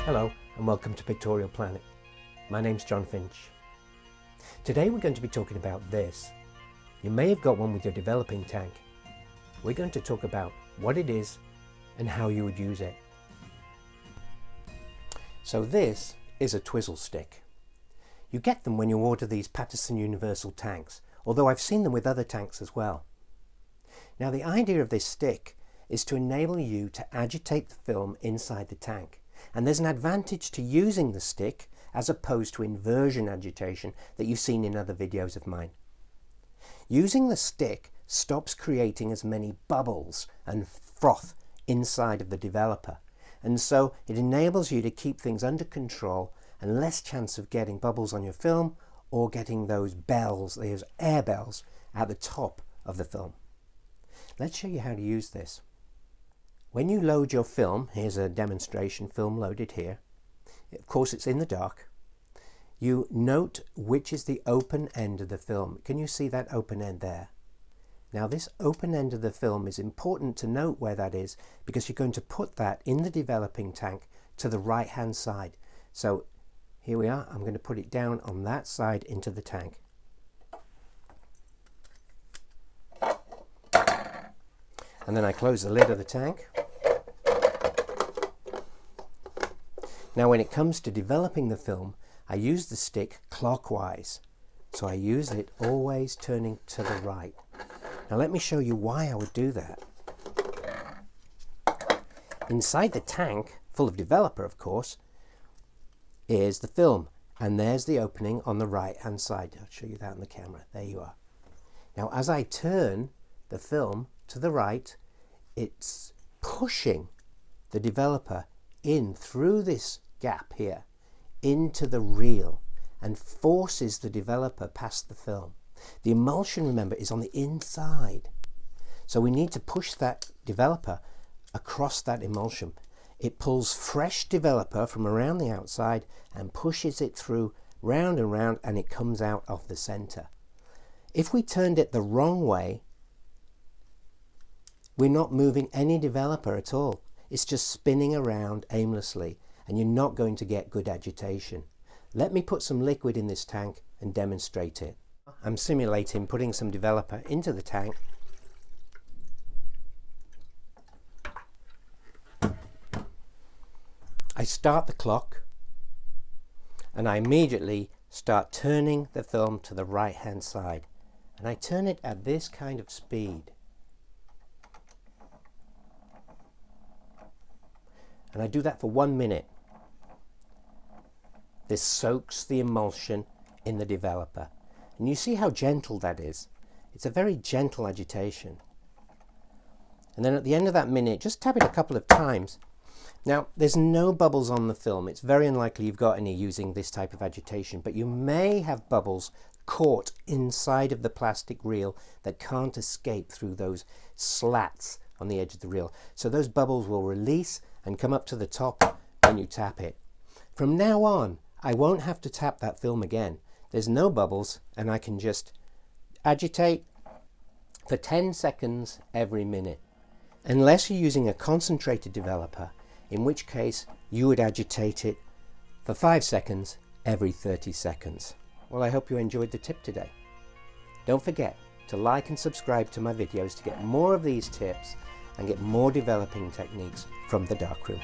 Hello and welcome to Pictorial Planet. My name's John Finch. Today we're going to be talking about this. You may have got one with your developing tank. We're going to talk about what it is and how you would use it. So this is a Twizzle Stick. You get them when you order these Patterson Universal tanks, although I've seen them with other tanks as well. Now the idea of this stick is to enable you to agitate the film inside the tank. And there's an advantage to using the stick as opposed to inversion agitation that you've seen in other videos of mine. Using the stick stops creating as many bubbles and froth inside of the developer, and so it enables you to keep things under control and less chance of getting bubbles on your film or getting those bells, those air bells at the top of the film. Let's show you how to use this. When you load your film, here's a demonstration film loaded here. Of course it's in the dark. You note which is the open end of the film. Can you see that open end there? Now this open end of the film is important to note where that is because you're going to put that in the developing tank to the right hand side. So here we are, I'm going to put it down on that side into the tank. And then I close the lid of the tank. Now when it comes to developing the film, I use the stick clockwise. So I use it always turning to the right. Now let me show you why I would do that. Inside the tank, full of developer of course, is the film. And there's the opening on the right hand side. I'll show you that on the camera. There you are. Now as I turn the film to the right, it's pushing the developer in through this gap here into the reel and forces the developer past the film. The emulsion, remember, is on the inside, so we need to push that developer across that emulsion. It pulls fresh developer from around the outside and pushes it through round and round, and it comes out of the center. If we turned it the wrong way, we're not moving any developer at all. It's just spinning around aimlessly, and you're not going to get good agitation. Let me put some liquid in this tank and demonstrate it. I'm simulating putting some developer into the tank. I start the clock and I immediately start turning the film to the right hand side, and I turn it at this kind of speed. And I do that for 1 minute. This soaks the emulsion in the developer. And you see how gentle that is. It's a very gentle agitation. And then at the end of that minute, just tap it a couple of times. Now, there's no bubbles on the film. It's very unlikely you've got any using this type of agitation, but you may have bubbles caught inside of the plastic reel that can't escape through those slats on the edge of the reel. So those bubbles will release and come up to the top when you tap it. From now on, I won't have to tap that film again. There's no bubbles, and I can just agitate for 10 seconds every minute. Unless you're using a concentrated developer, in which case you would agitate it for 5 seconds every 30 seconds. Well, I hope you enjoyed the tip today. Don't forget to like and subscribe to my videos to get more of these tips and get more developing techniques from the darkroom.